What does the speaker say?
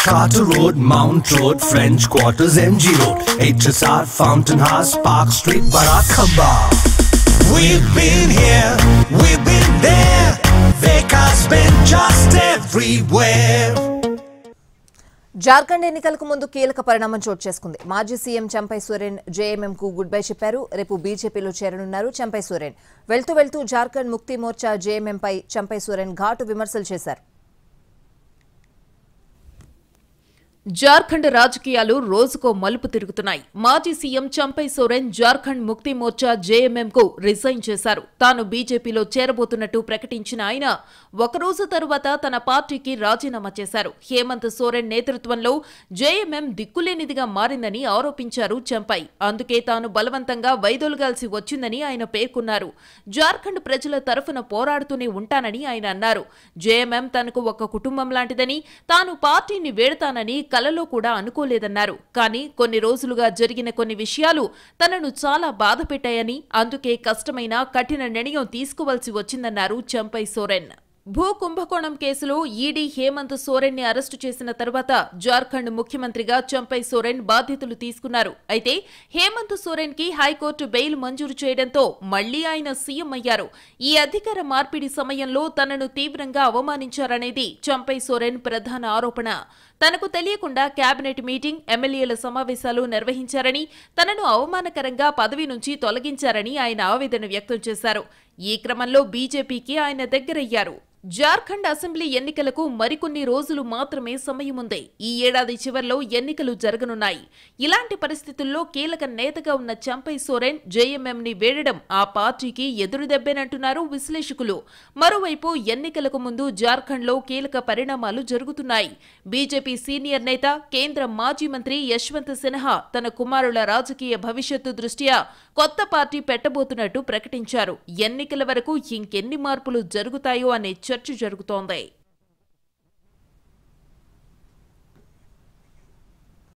Carter Road, Mount Road, French Quarters, MG Road, HSR, Fountain House, Park Street, Barackamba. We've been here, we've been there, Veka's been just everywhere. Jharkhand ఎన్నికలకు ముందు కీలక పరిణామం చోటు చేసుకుంది. మాజీ CM Champai Soren JMM కు good bye చెప్పారు. రేపు బీజేపీలో చేరనున్నారు చంపై సోరెన్. వెళ్తూ జార్ఖండ్ ముక్తి మోర్చా జేఎంఎం పై చంపై సోరెన్ ఘాటు విమర్శలు చేశారు. జార్ఖండ్ రాజకీయాలు రోజుకో మలుపు తిరుగుతున్నాయి. మాజీ సీఎం చంపై సోరెన్ జార్ఖండ్ ముక్తి మోర్చా జేఎంఎంకు రిజైన్ చేశారు. తాను బీజేపీలో చేరబోతున్నట్టు ప్రకటించిన ఆయన ఒకరోజు తరువాత తన పార్టీకి రాజీనామా చేశారు. హేమంత్ సోరెన్ నేతృత్వంలో జేఎంఎం దిక్కులేనిదిగా మారిందని ఆరోపించారు చంపై. అందుకే తాను బలవంతంగా వైదొలగాల్సి వచ్చిందని ఆయన పేర్కొన్నారు. జార్ఖండ్ ప్రజల తరఫున పోరాడుతూనే ఉంటానని ఆయన అన్నారు. జేఎంఎం తనకు ఒక కుటుంబం లాంటిదని, తాను పార్టీని వేడతానని కలలో కూడా అనుకోలేదన్నారు. కానీ కొన్ని రోజులుగా జరిగిన కొన్ని విషయాలు తనను చాలా బాధ పెట్టాయని, అందుకే కష్టమైన కఠిన నిర్ణయం తీసుకోవాల్సి వచ్చిందన్నారు చంపై సోరెన్. భూ కుంభకోణం కేసులో ఈడీ హేమంత్ సోరెన్ ని అరెస్టు చేసిన తర్వాత జార్ఖండ్ ముఖ్యమంత్రిగా చంపై సోరెన్ బాధ్యతలు తీసుకున్నారు. అయితే హేమంత్ సోరెన్ కి హైకోర్టు బెయిల్ మంజూరు చేయడంతో మళ్లీ ఆయన సీఎం అయ్యారు. ఈ అధికార మార్పిడి సమయంలో తనను తీవ్రంగా అవమానించారనేది చంపై సోరెన్ ప్రధాన ఆరోపణ. తనకు తెలియకుండా కేబినెట్ మీటింగ్, ఎమ్మెల్యేల సమావేశాలు నిర్వహించారని, తనను అవమానకరంగా పదవి నుంచి తొలగించారని ఆయన ఆవేదన వ్యక్తం చేశారు. ఈ క్రమంలో బీజేపీకి ఆయన దగ్గరయ్యారు. జార్ఖండ్ అసెంబ్లీ ఎన్నికలకు మరికొన్ని రోజులు మాత్రమే సమయముంది. ఈ ఏడాది చివర్లో ఎన్నికలు జరగనున్నాయి. ఇలాంటి పరిస్థితుల్లో కీలక నేతగా ఉన్న చంపై సోరెన్ జేఎంఎంని వేడడం ఆ పార్టీకి ఎదురుదెబ్బేనంటున్నారు విశ్లేషకులు. మరోవైపు ఎన్నికలకు ముందు జార్ఖండ్లో కీలక పరిణామాలు జరుగుతున్నాయి. బీజేపీ సీనియర్ నేత, కేంద్ర మాజీ మంత్రి యశ్వంత్ సిన్హా తన కుమారుల రాజకీయ భవిష్యత్తు దృష్ట్యా కొత్త పార్టీ పెట్టబోతున్నట్టు ప్రకటించారు. ఎన్నికల వరకు ఇంకెన్ని మార్పులు జరుగుతాయో అనే చర్చ జరుగుతోంది.